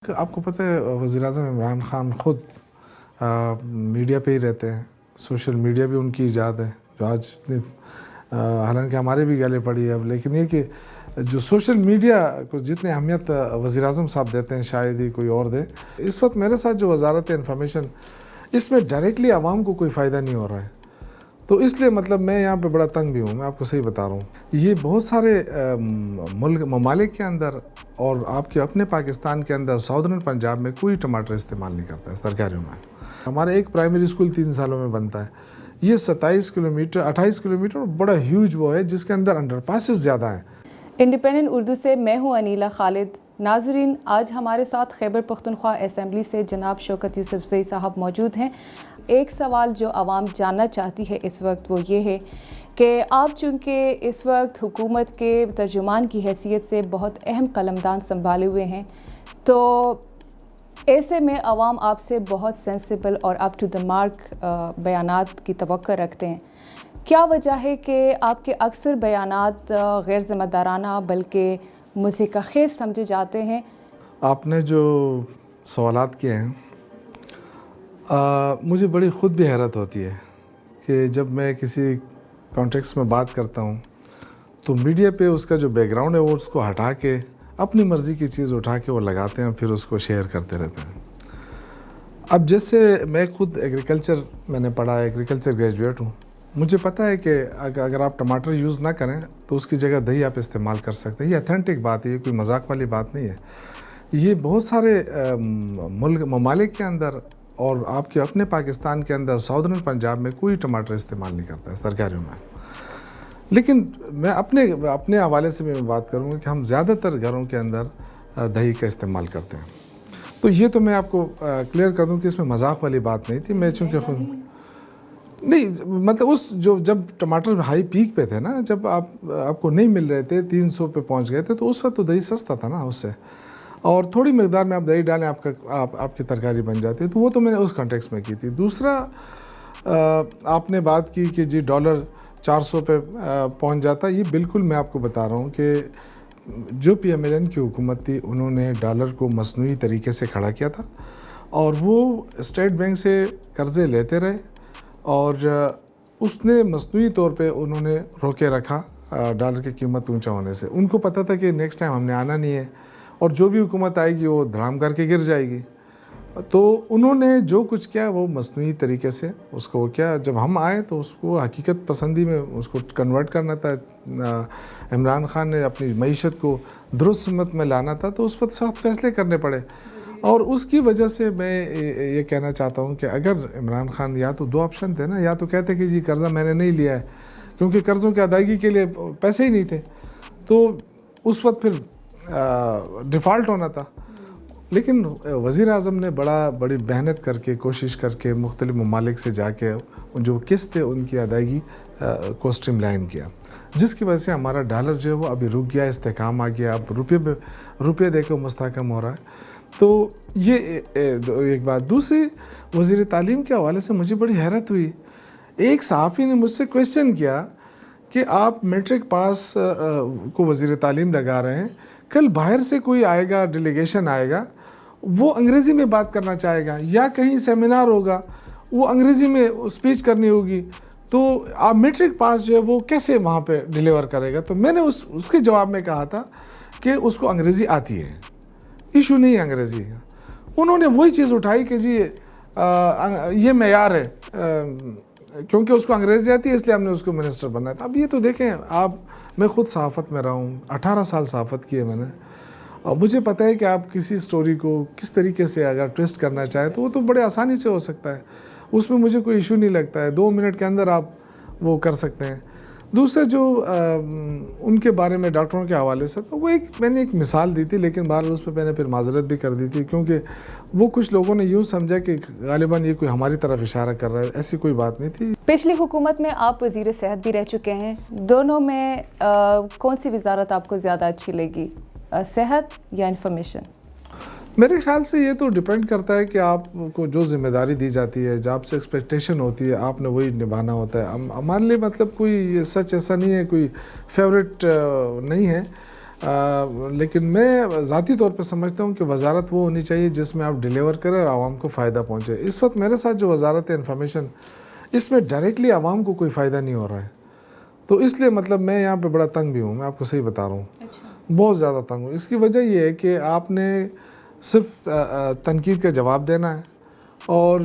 آپ کو پتہ ہے وزیر اعظم عمران خان خود میڈیا پہ ہی رہتے ہیں. سوشل میڈیا بھی ان کی ایجاد ہے جو آج حالانکہ ہمارے بھی گلے پڑی ہے اب، لیکن یہ کہ جو سوشل میڈیا کو جتنی اہمیت وزیر اعظم صاحب دیتے ہیں شاید ہی کوئی اور دے. اس وقت میرے ساتھ جو وزارت انفارمیشن، اس میں ڈائریکٹلی عوام کو کوئی فائدہ نہیں ہو رہا ہے، تو اس لیے مطلب میں یہاں پہ بڑا تنگ بھی ہوں. میں آپ کو صحیح بتا رہا ہوں، یہ بہت سارے ممالک کے اندر اور آپ کے اپنے پاکستان کے اندر ساؤدرن پنجاب میں کوئی ٹماٹر استعمال نہیں کرتا ہے سرکاریوں میں. ہمارا ایک پرائمری اسکول 3 سالوں میں بنتا ہے. یہ 27 کلومیٹر 28 کلومیٹر بڑا ہیوج وہ ہے جس کے اندر انڈر پاسز زیادہ ہیں. انڈیپینڈنٹ اردو سے میں ہوں انیلا خالد. ناظرین، آج ہمارے ساتھ خیبر پختونخوا اسمبلی سے جناب شوکت یوسفزئی صاحب موجود ہیں. ایک سوال جو عوام جاننا چاہتی ہے اس وقت وہ یہ ہے کہ آپ چونکہ اس وقت حکومت کے ترجمان کی حیثیت سے بہت اہم قلمدان سنبھالے ہوئے ہیں، تو ایسے میں عوام آپ سے بہت سینسیبل اور اپ ٹو دا مارک بیانات کی توقع رکھتے ہیں. کیا وجہ ہے کہ آپ کے اکثر بیانات غیر ذمہ دارانہ بلکہ مضحکہ خیز سمجھے جاتے ہیں؟ آپ نے جو سوالات کیے ہیں مجھے بڑی خود بھی حیرت ہوتی ہے کہ جب میں کسی کانٹیکس میں بات کرتا ہوں تو میڈیا پہ اس کا جو بیک گراؤنڈ ہے وہ اس کو ہٹا کے اپنی مرضی کی چیز اٹھا کے وہ لگاتے ہیں، پھر اس کو شیئر کرتے رہتے ہیں. اب جیسے میں خود ایگریکلچر میں نے پڑھا ہے، ایگریکلچر گریجویٹ ہوں. مجھے پتہ ہے کہ اگر آپ ٹماٹر یوز نہ کریں تو اس کی جگہ دہی آپ استعمال کر سکتے ہیں. یہ اتھینٹک بات ہے، یہ کوئی مذاق والی بات نہیں ہے. یہ بہت سارے ممالک کے اندر اور آپ کے اپنے پاکستان کے اندر ساؤدرن پنجاب میں کوئی ٹماٹر استعمال نہیں کرتا ہے سرکاریوں میں. لیکن میں اپنے حوالے سے میں بات کروں گا کہ ہم زیادہ تر گھروں کے اندر دہی کا استعمال کرتے ہیں. تو یہ تو میں آپ کو کلیئر کر دوں کہ اس میں مذاق والی بات نہیں تھی. میں چونکہ خود نہیں، مطلب جب ٹماٹر ہائی پیک پہ تھے نا، جب آپ کو نہیں مل رہے تھے، 300 پہ پہنچ گئے تھے، تو اس وقت تو دہی سستا تھا نا اس سے، اور تھوڑی مقدار میں آپ دہی ڈالیں آپ کی ترکاری بن جاتی ہے. تو وہ تو میں نے اس کانٹیکس میں کی تھی. دوسرا آپ نے بات کی کہ جی ڈالر 400 پہ پہنچ جاتا. یہ بالکل میں آپ کو بتا رہا ہوں کہ جو پی ایم ایل این کی حکومت تھی انہوں نے ڈالر کو مصنوعی طریقے سے کھڑا کیا تھا، اور وہ اسٹیٹ بینک سے قرضے لیتے رہے، اور اس نے مصنوعی طور پہ انہوں نے روکے رکھا ڈالر کی قیمت اونچا ہونے سے. ان کو پتہ تھا کہ نیکسٹ ٹائم ہم نے آنا نہیں ہے، اور جو بھی حکومت آئے گی وہ دھڑام کر کے گر جائے گی. تو انہوں نے جو کچھ کیا وہ مصنوعی طریقے سے اس کو کیا. جب ہم آئے تو اس کو حقیقت پسندی میں اس کو کنورٹ کرنا تھا. عمران خان نے اپنی معیشت کو درست سمت میں لانا تھا، تو اس وقت سخت فیصلے کرنے پڑے. اور اس کی وجہ سے میں یہ کہنا چاہتا ہوں کہ اگر عمران خان، یا تو 2 آپشن تھے نا، یا تو کہتے کہ جی قرضہ میں نے نہیں لیا ہے کیونکہ قرضوں کی ادائیگی کے لیے پیسے ہی نہیں تھے، تو اس وقت پھر ڈیفالٹ ہونا تھا. لیکن وزیر اعظم نے بڑی محنت کر کے، کوشش کر کے مختلف ممالک سے جا کے جو قسط ہے ان کی ادائیگی کو اسٹریم لائن کیا، جس کی وجہ سے ہمارا ڈالر جو ہے وہ ابھی رک گیا، استحکام آ گیا. اب روپے دے کے مستحکم ہو رہا ہے. تو یہ ایک بات. دوسری، وزیر تعلیم کے حوالے سے مجھے بڑی حیرت ہوئی. ایک صحافی نے مجھ سے کویشچن کیا کہ آپ میٹرک پاس کو وزیر تعلیم لگا رہے ہیں، کل باہر سے کوئی آئے گا، ڈیلیگیشن آئے گا، وہ انگریزی میں بات کرنا چاہے گا، یا کہیں سیمینار ہوگا وہ انگریزی میں اسپیچ کرنی ہوگی، تو آپ میٹرک پاس جو ہے وہ کیسے وہاں پہ ڈیلیور کرے گا؟ تو میں نے اس کے جواب میں کہا تھا کہ اس کو انگریزی آتی ہے، ایشو نہیں ہے انگریزی. انہوں نے وہی چیز اٹھائی کہ جی یہ معیار ہے، کیونکہ اس کو انگریزی آتی ہے اس لیے ہم نے اس کو منسٹر بنایا تھا. اب یہ تو دیکھیں آپ، میں خود صحافت میں رہا ہوں، 18 سال صحافت کی ہے میں نے، اور مجھے پتہ ہے کہ آپ کسی سٹوری کو کس طریقے سے اگر ٹویسٹ کرنا چاہیں تو وہ تو بڑے آسانی سے ہو سکتا ہے. اس میں مجھے کوئی ایشو نہیں لگتا ہے، 2 منٹ کے اندر آپ وہ کر سکتے ہیں. دوسرے جو ان کے بارے میں ڈاکٹروں کے حوالے سے، تو وہ میں نے ایک مثال دی تھی، لیکن بہرحال اس پہ میں نے پھر معذرت بھی کر دی تھی، کیونکہ وہ کچھ لوگوں نے یوں سمجھا کہ غالباً یہ کوئی ہماری طرف اشارہ کر رہا ہے. ایسی کوئی بات نہیں تھی. پچھلی حکومت میں آپ وزیر صحت بھی رہ چکے ہیں. دونوں میں کون سی وزارت آپ کو زیادہ اچھی لگی، صحت یا انفارمیشن؟ میرے خیال سے یہ تو ڈیپینڈ کرتا ہے کہ آپ کو جو ذمہ داری دی جاتی ہے، جو آپ سے ایکسپیکٹیشن ہوتی ہے، آپ نے وہی نبھانا ہوتا ہے. ہمارے لیے مطلب کوئی سچ ایسا نہیں ہے، کوئی فیوریٹ نہیں ہے. لیکن میں ذاتی طور پہ سمجھتا ہوں کہ وزارت وہ ہونی چاہیے جس میں آپ ڈیلیور کریں اور عوام کو فائدہ پہنچے. اس وقت میرے ساتھ جو وزارت انفارمیشن، اس میں ڈائریکٹلی عوام کو کوئی فائدہ نہیں ہو رہا ہے. تو اس لیے مطلب میں یہاں پہ بڑا تنگ بھی ہوں، میں آپ کو صحیح بتا رہا ہوں، بہت زیادہ تنگ ہوں. اس کی وجہ یہ ہے کہ آپ نے صرف تنقید کا جواب دینا ہے اور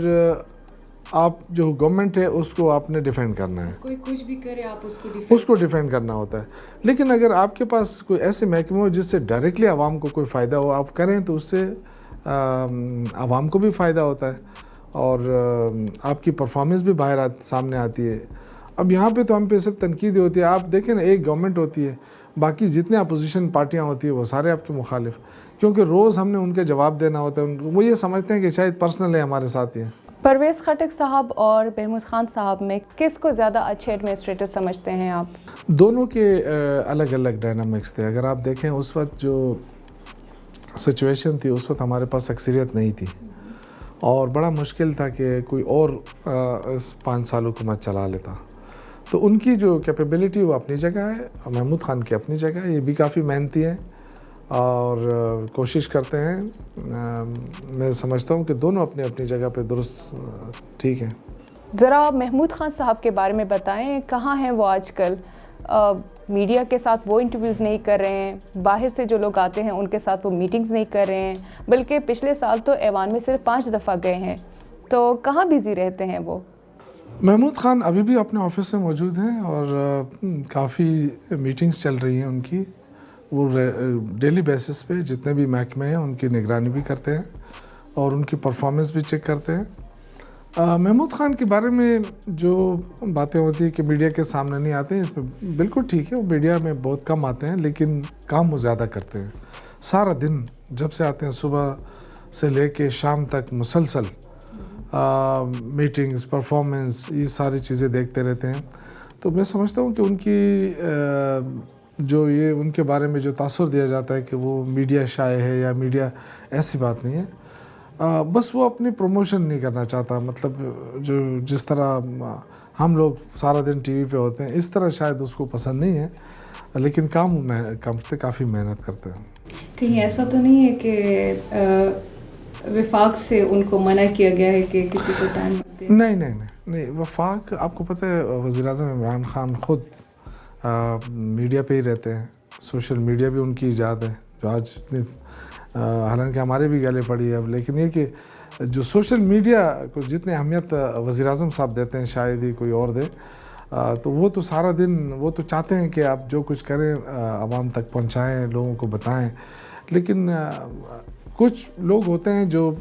آپ جو گورنمنٹ ہے اس کو آپ نے ڈیفینڈ کرنا ہے. کوئی کچھ بھی کرے آپ اس کو ڈیفینڈ کرنا ہوتا ہے. لیکن اگر آپ کے پاس کوئی ایسے محکمے ہو جس سے ڈائریکٹلی عوام کو کوئی فائدہ ہو، آپ کریں تو اس سے عوام کو بھی فائدہ ہوتا ہے اور آپ کی پرفارمنس بھی باہر سامنے آتی ہے. اب یہاں پہ تو ہم پہ صرف تنقید ہوتی ہے. آپ دیکھیں نا، ایک گورنمنٹ ہوتی ہے، باقی جتنے اپوزیشن پارٹیاں ہوتی ہیں وہ سارے آپ کے مخالف، کیونکہ روز ہم نے ان کے جواب دینا ہوتا ہے. وہ یہ سمجھتے ہیں کہ شاید پرسنل ہے ہمارے ساتھ. یہ پرویز خٹک صاحب اور محمود خان صاحب میں کس کو زیادہ اچھے ایڈمنسٹریٹر سمجھتے ہیں آپ؟ دونوں کے الگ الگ ڈائنامکس تھے. اگر آپ دیکھیں اس وقت جو سچویشن تھی، اس وقت ہمارے پاس اکثریت نہیں تھی اور بڑا مشکل تھا کہ کوئی اور 5 سال حکومت چلا لیتا. تو ان کی جو کیپیبلٹی وہ اپنی جگہ ہے، محمود خان کی اپنی جگہ ہے. یہ بھی کافی محنتی ہیں اور کوشش کرتے ہیں. میں سمجھتا ہوں کہ دونوں اپنی اپنی جگہ پہ درست ٹھیک ہیں. ذرا محمود خان صاحب کے بارے میں بتائیں، کہاں ہیں وہ آج کل؟ میڈیا کے ساتھ وہ انٹرویوز نہیں کر رہے ہیں، باہر سے جو لوگ آتے ہیں ان کے ساتھ وہ میٹنگز نہیں کر رہے ہیں، بلکہ پچھلے سال تو ایوان میں صرف 5 دفعہ گئے ہیں. تو کہاں بیزی رہتے ہیں وہ؟ محمود خان ابھی بھی اپنے آفس میں موجود ہیں اور کافی میٹنگز چل رہی ہیں ان کی. وہ ڈیلی بیسس پہ جتنے بھی محکمے ہیں ان کی نگرانی بھی کرتے ہیں اور ان کی پرفارمنس بھی چیک کرتے ہیں. محمود خان کے بارے میں جو باتیں ہوتی ہیں کہ میڈیا کے سامنے نہیں آتے ہیں، اس میں بالکل ٹھیک ہے. وہ میڈیا میں بہت کم آتے ہیں لیکن کام وہ زیادہ کرتے ہیں. سارا دن جب سے آتے ہیں صبح سے لے کے شام تک مسلسل میٹنگز، پرفارمنس، یہ ساری چیزیں دیکھتے رہتے ہیں. تو میں سمجھتا ہوں کہ ان کی جو یہ ان کے بارے میں جو تاثر دیا جاتا ہے کہ وہ میڈیا شائع ہے یا میڈیا، ایسی بات نہیں ہے. بس وہ اپنی پروموشن نہیں کرنا چاہتا. مطلب جو جس طرح ہم لوگ سارا دن ٹی وی پہ ہوتے ہیں، اس طرح شاید اس کو پسند نہیں ہے. لیکن کافی محنت کرتے ہیں. کہیں ایسا تو نہیں ہے کہ وفاق سے ان کو منع کیا گیا ہے کہ کسی کو ٹائم دے؟ نہیں. وفاق، آپ کو پتہ ہے وزیر اعظم عمران خان خود میڈیا پہ ہی رہتے ہیں. سوشل میڈیا بھی ان کی ایجاد ہے جو آج حالانکہ ہمارے بھی گلے پڑی ہے اب. لیکن یہ کہ جو سوشل میڈیا کو جتنی اہمیت وزیر اعظم صاحب دیتے ہیں شاید ہی کوئی اور دے. تو وہ تو سارا دن وہ تو چاہتے ہیں کہ آپ جو کچھ کریں عوام تک پہنچائیں، لوگوں کو بتائیں. لیکن کچھ لوگ ہوتے ہیں جو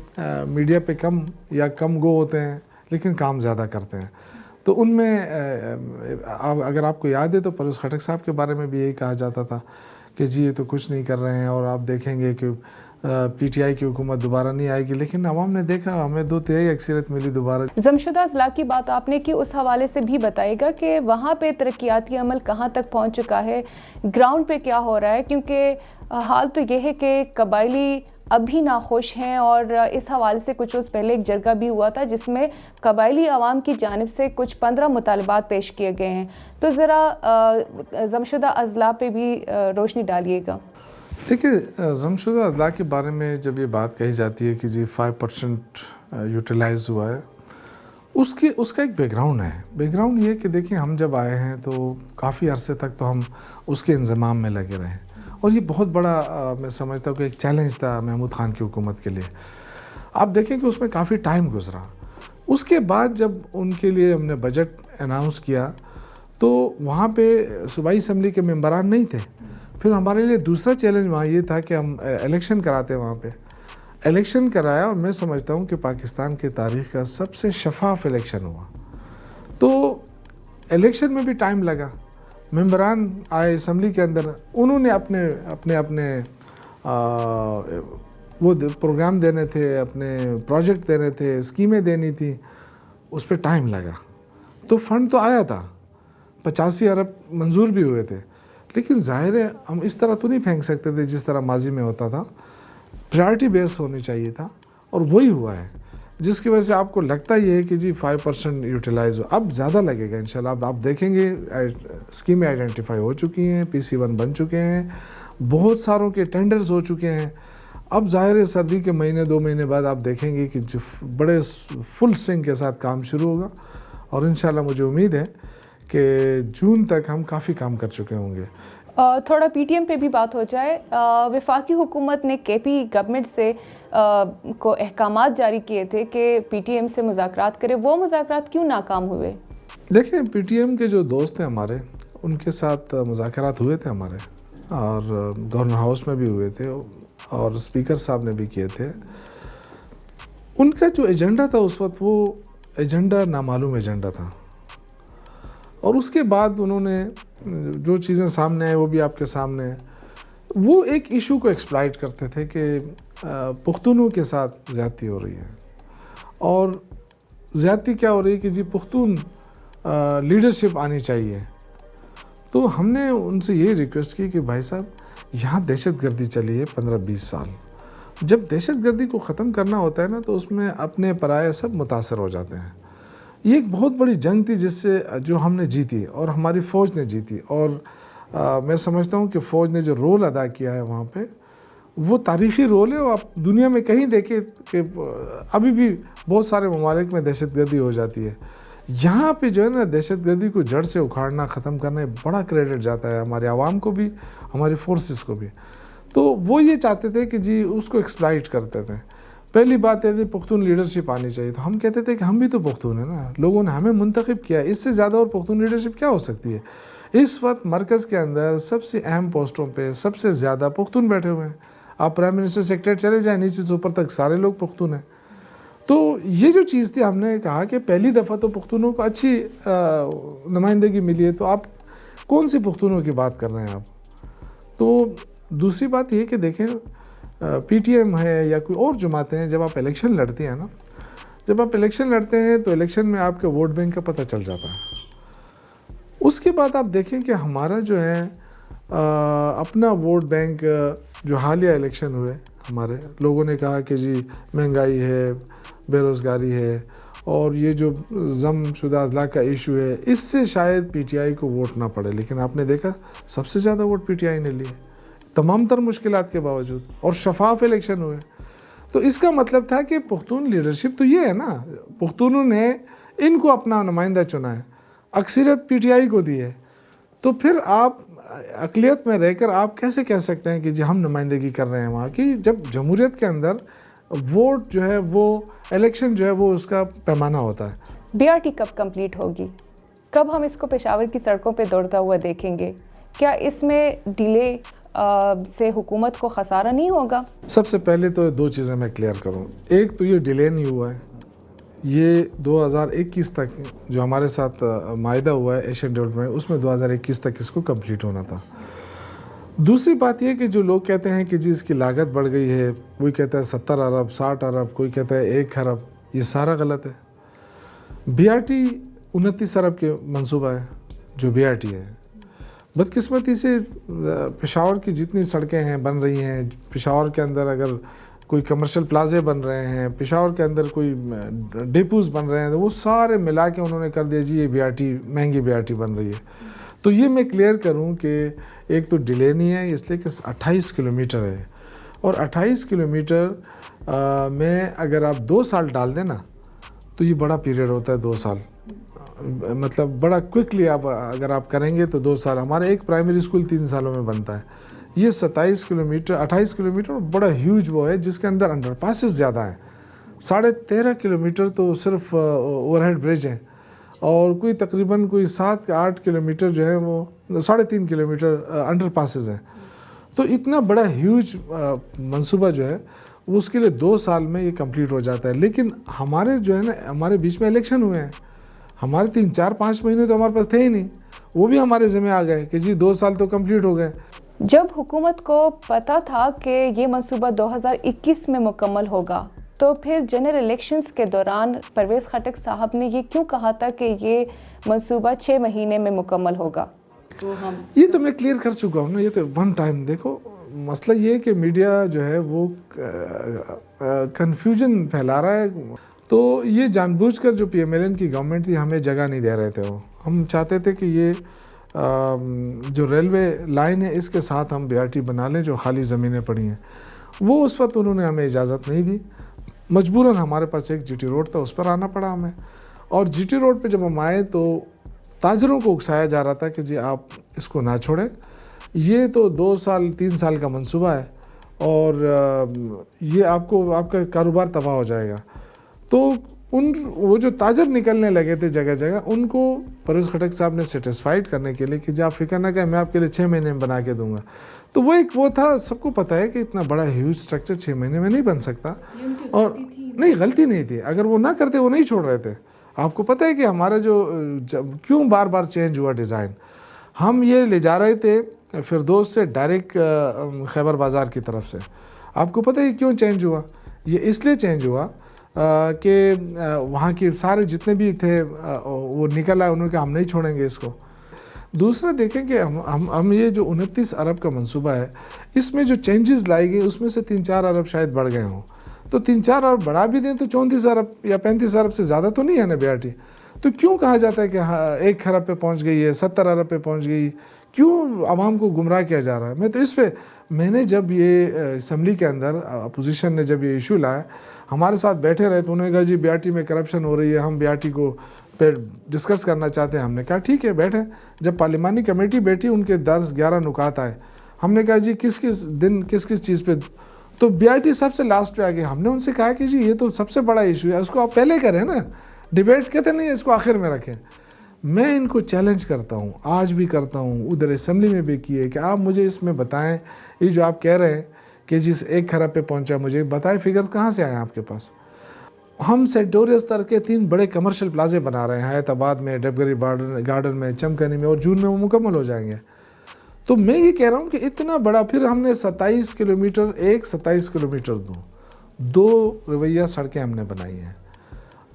میڈیا پہ کم گو ہوتے ہیں لیکن کام زیادہ کرتے ہیں. تو ان میں اگر آپ کو یاد ہے تو پرویز خٹک صاحب کے بارے میں بھی یہی کہا جاتا تھا کہ جی یہ تو کچھ نہیں کر رہے ہیں اور آپ دیکھیں گے کہ پی ٹی آئی کی حکومت دوبارہ نہیں آئے گی. لیکن عوام نے دیکھا، ہمیں 2/3 اکثریت ملی دوبارہ. ضمشدہ اضلاع کی بات آپ نے کی، اس حوالے سے بھی بتائے گا کہ وہاں پہ ترقیاتی عمل کہاں تک پہنچ چکا ہے، گراؤنڈ پہ کیا ہو رہا ہے؟ کیونکہ حال تو یہ ہے کہ قبائلی ابھی ناخوش ہیں اور اس حوالے سے کچھ روز پہلے ایک جرگہ بھی ہوا تھا جس میں قبائلی عوام کی جانب سے کچھ 15 مطالبات پیش کیے گئے ہیں. تو ذرا ضمشدہ اضلاع پہ بھی روشنی ڈالیے گا. دیکھیے، ضمشدہ اضلاع کے بارے میں جب یہ بات کہی جاتی ہے کہ جی 5% یوٹیلائز ہوا ہے، اس کا ایک بیک گراؤنڈ ہے. بیک گراؤنڈ یہ کہ دیکھیں ہم جب آئے ہیں تو کافی عرصے تک تو ہم اس کے انضمام میں لگے رہے اور یہ بہت بڑا میں سمجھتا ہوں کہ ایک چیلنج تھا محمود خان کی حکومت کے لیے. آپ دیکھیں کہ اس میں کافی ٹائم گزرا. اس کے بعد جب ان کے لیے ہم نے بجٹ اناؤنس کیا تو وہاں پہ صوبائی اسمبلی کے ممبران نہیں تھے. پھر ہمارے لیے دوسرا چیلنج وہاں یہ تھا کہ ہم الیکشن کراتے وہاں پہ. الیکشن کرایا اور میں سمجھتا ہوں کہ پاکستان کی تاریخ کا سب سے شفاف الیکشن ہوا. تو الیکشن میں بھی ٹائم لگا. ممبران آئے اسمبلی کے اندر، انہوں نے اپنے وہ پروگرام دینے تھے، اپنے پروجیکٹ دینے تھے، اسکیمیں دینی تھی، اس پہ ٹائم لگا. تو فنڈ تو آیا تھا، 85 ارب منظور بھی ہوئے تھے. لیکن ظاہر ہے ہم اس طرح تو نہیں پھینک سکتے تھے جس طرح ماضی میں ہوتا تھا. پرائرٹی بیس ہونی چاہیے تھا اور وہی ہوا ہے، جس کی وجہ سے آپ کو لگتا یہ ہے کہ جی 5% یوٹیلائز ہو. اب زیادہ لگے گا انشاءاللہ. اب آپ دیکھیں گے اسکیمیں آئیڈینٹیفائی ہو چکی ہیں، PC1 بن چکے ہیں بہت ساروں کے ٹینڈرز ہو چکے ہیں. اب ظاہر ہے سردی کے مہینے 2 مہینے بعد آپ دیکھیں گے کہ بڑے فل سوئنگ کے ساتھ کام شروع ہوگا, اور انشاءاللہ مجھے امید ہے کہ جون تک ہم کافی کام کر چکے ہوں گے. تھوڑا پی ٹی ایم پہ بھی بات ہو جائے. وفاقی حکومت نے کے پی گورنمنٹ سے کو احکامات جاری کیے تھے کہ پی ٹی ایم سے مذاکرات کرے, وہ مذاکرات کیوں ناکام ہوئے؟ دیکھیں, پی ٹی ایم کے جو دوست ہیں ہمارے, ان کے ساتھ مذاکرات ہوئے تھے ہمارے, اور گورنر ہاؤس میں بھی ہوئے تھے, اور اسپیکر صاحب نے بھی کیے تھے. ان کا جو ایجنڈا تھا اس وقت, وہ ایجنڈا نامعلوم ایجنڈا تھا, اور اس کے بعد انہوں نے جو چیزیں سامنے آئیں وہ بھی آپ کے سامنے ہیں. وہ ایک ایشو کو ایکسپلائٹ کرتے تھے کہ پختونوں کے ساتھ زیادتی ہو رہی ہے, اور زیادتی کیا ہو رہی ہے کہ جی پختون لیڈرشپ آنی چاہیے. تو ہم نے ان سے یہ ریکویسٹ کی کہ بھائی صاحب, یہاں دہشت گردی چلی ہے 15-20 سال. جب دہشت گردی کو ختم کرنا ہوتا ہے نا, تو اس میں اپنے پرائے سب متاثر ہو جاتے ہیں. یہ ایک بہت بڑی جنگ تھی جس سے جو ہم نے جیتی, اور ہماری فوج نے جیتی, اور میں سمجھتا ہوں کہ فوج نے جو رول ادا کیا ہے وہاں پہ, وہ تاریخی رول ہے. اور آپ دنیا میں کہیں دیکھیں کہ ابھی بھی بہت سارے ممالک میں دہشت گردی ہو جاتی ہے. یہاں پہ جو ہے نا, دہشت گردی کو جڑ سے اکھاڑنا, ختم کرنا, بڑا کریڈٹ جاتا ہے ہمارے عوام کو بھی, ہماری فورسز کو بھی. تو وہ یہ چاہتے تھے کہ جی اس کو ایکسپلائٹ کرتے تھے. پہلی بات یہ تھی پختون لیڈرشپ آنی چاہیے. تو ہم کہتے تھے کہ ہم بھی تو پختون ہیں نا, لوگوں نے ہمیں منتخب کیا ہے, اس سے زیادہ اور پختون لیڈرشپ کیا ہو سکتی ہے. اس وقت مرکز کے اندر سب سے اہم پوسٹوں پہ سب سے زیادہ پختون بیٹھے ہوئے ہیں. آپ پرائم منسٹر سیکریٹریٹ چلے جائیں, نیچے سے اوپر تک سارے لوگ پختون ہیں. تو یہ جو چیز تھی, ہم نے کہا کہ پہلی دفعہ تو پختونوں کو اچھی نمائندگی ملی ہے, تو آپ کون سی پختونوں کی بات کر رہے ہیں آپ. تو دوسری بات یہ کہ دیکھیں, پی ٹی ایم ہے یا کوئی اور جماعتیں ہیں, جب آپ الیکشن لڑتی ہیں نا, جب آپ الیکشن لڑتے ہیں تو الیکشن میں آپ کے ووٹ بینک کا پتہ چل جاتا ہے. اس کے بعد آپ دیکھیں کہ ہمارا جو ہے اپنا ووٹ بینک, جو حالیہ الیکشن ہوئے ہمارے, لوگوں نے کہا کہ جی مہنگائی ہے, بے روزگاری ہے, اور یہ جو ضم شدہ اضلاع کا ایشو ہے, اس سے شاید پی ٹی آئی کو ووٹ نہ پڑے. لیکن آپ نے دیکھا سب سے زیادہ ووٹ پی ٹی آئی نے لیے, تمام تر مشکلات کے باوجود, اور شفاف الیکشن ہوئے. تو اس کا مطلب تھا کہ پختون لیڈرشپ تو یہ ہے نا, پختونوں نے ان کو اپنا نمائندہ چنا ہے, اکثریت پی ٹی آئی کو دی ہے. تو پھر آپ اقلیت میں رہ کر آپ کیسے کہہ سکتے ہیں کہ جی ہم نمائندگی کر رہے ہیں وہاں کی, جب جمہوریت کے اندر ووٹ جو ہے, وہ الیکشن جو ہے, وہ اس کا پیمانہ ہوتا ہے. بی آر ٹی کب کمپلیٹ ہوگی؟ کب ہم اس کو پشاور کی سڑکوں پہ دوڑتا ہوا دیکھیں گے؟ کیا اس میں ڈیلے سے حکومت کو خسارہ نہیں ہوگا؟ سب سے پہلے تو 2 چیزیں میں کلیئر کروں. ایک تو یہ ڈیلے نہیں ہوا ہے, یہ 2021 تک جو ہمارے ساتھ معاہدہ ہوا ہے ایشین ڈیولپمنٹ, اس میں 2021 تک اس کو کمپلیٹ ہونا تھا. دوسری بات یہ کہ جو لوگ کہتے ہیں کہ جی اس کی لاگت بڑھ گئی ہے, کوئی کہتا ہے 70 ارب 60 ارب, کوئی کہتا ہے 1 ارب, یہ سارا غلط ہے. بی آر ٹی 29 ارب کے منصوبہ ہے جو بی آر ٹی ہے. بدقسمتی سے پشاور کی جتنی سڑکیں ہیں بن رہی ہیں, پشاور کے اندر اگر کوئی کمرشل پلازے بن رہے ہیں, پشاور کے اندر کوئی ڈیپوز بن رہے ہیں, تو وہ سارے ملا کے انہوں نے کر دیا جی یہ بی آر ٹی مہنگی بی آر ٹی بن رہی ہے. تو یہ میں کلیئر کروں کہ ایک تو ڈیلے نہیں ہے, اس لیے کہ 28 کلومیٹر ہے, اور 28 کلومیٹر میں اگر آپ 2 سال ڈال دیں نا, تو یہ بڑا پیریڈ ہوتا ہے 2 سال, مطلب بڑا کوئکلی آپ اگر آپ کریں گے تو 2 سال. ہمارا ایک پرائمری اسکول 3 سالوں میں بنتا ہے. یہ 27 کلومیٹر 28 کلومیٹر بڑا ہیوج وہ ہے جس کے اندر انڈر پاسز زیادہ ہیں. 13.5 کلومیٹر تو صرف اوور ہیڈ برج ہیں, اور کوئی تقریباً کوئی 7-8 کلومیٹر جو ہے وہ 3.5 کلومیٹر انڈر پاسز ہیں. تو اتنا بڑا ہیوج منصوبہ جو ہے وہ اس کے لیے 2 سال میں یہ کمپلیٹ ہو جاتا ہے. لیکن ہمارے جو ہے نا, ہمارے بیچ میں الیکشن ہوئے ہیں, ہمارے 3-4-5 مہینے تو ہمارے پاس تھے ہی نہیں, وہ بھی ہمارے ذمہ آ گئے کہ جی 2 سال تو کمپلیٹ ہو گئے. جب حکومت کو پتہ تھا کہ یہ منصوبہ 2021 میں مکمل ہوگا, تو پھر جنرل الیکشنز کے دوران پرویز خٹک صاحب نے یہ کیوں کہا تھا کہ یہ منصوبہ 6 مہینے میں مکمل ہوگا؟ یہ تو میں کلیئر کر چکا ہوں نا, یہ تو ون ٹائم. دیکھو مسئلہ یہ ہے کہ میڈیا جو ہے وہ کنفیوژن پھیلا رہا ہے. تو یہ جان بوجھ کر جو پی ایم ایل این کی گورنمنٹ تھی ہمیں جگہ نہیں دے رہے تھے. وہ ہم چاہتے تھے کہ یہ جو ریلوے لائن ہے اس کے ساتھ ہم BRT بنا لیں جو خالی زمینیں پڑی ہیں. وہ اس وقت انہوں نے ہمیں اجازت نہیں دی. مجبوراً ہمارے پاس ایک GT روڈ تھا, اس پر آنا پڑا ہمیں. اور GT روڈ پہ جب ہم آئے تو تاجروں کو اکسایا جا رہا تھا کہ جی آپ اس کو نہ چھوڑیں, یہ تو 2 سال 3 سال کا منصوبہ ہے اور یہ آپ کا کاروبار تباہ ہو جائے گا. تو وہ جو تاجر نکلنے لگے تھے جگہ جگہ, ان کو پرویز خٹک صاحب نے سیٹسفائیڈ کرنے کے لیے کہ جی آپ فکر نہ کریں, میں آپ کے لیے 6 مہینے میں بنا کے دوں گا. تو وہ تھا, سب کو پتہ ہے کہ اتنا بڑا ہیوج اسٹرکچر 6 مہینے میں نہیں بن سکتا. اور نہیں, غلطی نہیں تھی, اگر وہ نہ کرتے وہ نہیں چھوڑ رہے تھے. آپ کو پتہ ہے کہ ہمارا کیوں بار بار چینج ہوا ڈیزائن. ہم یہ لے جا رہے تھے فردوس سے ڈائریکٹ خیبر بازار کی طرف سے. آپ کو پتہ ہے کیوں چینج ہوا؟ یہ اس لیے چینج ہوا کہ وہاں کے سارے جتنے بھی تھے وہ نکل آئے, انہوں نے کہا ہم نہیں چھوڑیں گے اس کو. دوسرا دیکھیں کہ ہم یہ جو 29 ارب کا منصوبہ ہے, اس میں جو چینجز لائی گئی اس میں سے 3-4 ارب شاید بڑھ گئے ہوں. تو 3-4 ارب بڑھا بھی دیں تو 34 ارب یا 35 ارب سے زیادہ تو نہیں ہے نا BRT. تو کیوں کہا جاتا ہے کہ 1 خرب پہ پہنچ گئی ہے, 70 ارب پہ پہنچ گئی, کیوں عوام کو گمراہ کیا جا رہا ہے؟ میں نے جب یہ اسمبلی کے اندر اپوزیشن نے جب یہ ایشو لایا, ہمارے ساتھ بیٹھے رہے تو انہوں نے کہا جی BRT میں کرپشن ہو رہی ہے, ہم BRT کو پہ ڈسکس کرنا چاہتے ہیں. ہم نے کہا ٹھیک ہے بیٹھیں. جب پارلیمانی کمیٹی بیٹھی, ان کے 10-11 نکات آئے. ہم نے کہا جی کس کس چیز پہ, تو BRT سب سے لاسٹ پہ آ گیا. ہم نے ان سے کہا کہ جی یہ تو سب سے بڑا ایشو ہے, اس کو آپ پہلے کریں نا, ڈیبیٹ کہتے نہیں اس کو آخر میں رکھیں. میں ان کو چیلنج کرتا ہوں, آج بھی کرتا ہوں, ادھر اسمبلی میں بھی کیے کہ آپ مجھے اس میں بتائیں, یہ جو آپ کہہ رہے ہیں کہ جس 1 خرب پہ پہنچا, مجھے بتائیں فگر کہاں سے آئے آپ کے پاس. ہم سیکٹوریس تر کے 3 بڑے کمرشل پلازے بنا رہے ہیں, حیات آباد میں, ڈبگری گارڈن میں, چمکنی میں, اور جون میں وہ مکمل ہو جائیں گے. تو میں یہ کہہ رہا ہوں کہ اتنا بڑا, پھر ہم نے 27 کلومیٹر 27 کلومیٹر 2 رویہ سڑکیں ہم نے بنائی ہیں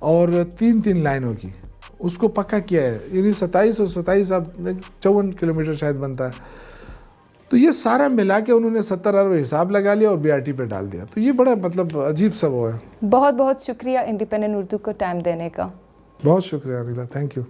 اور 3 لائنوں کی, اس کو پکا کیا ہے. یعنی 27 اور 27 اب 54 کلومیٹر شاید بنتا ہے. تو یہ سارا ملا کے انہوں نے 70 ارب حساب لگا لیا اور BRT پہ ڈال دیا. تو یہ بڑا عجیب سا وہ ہے. بہت بہت شکریہ انڈیپینڈنٹ اردو کو ٹائم دینے کا. بہت شکریہ انیلا, تھینک یو.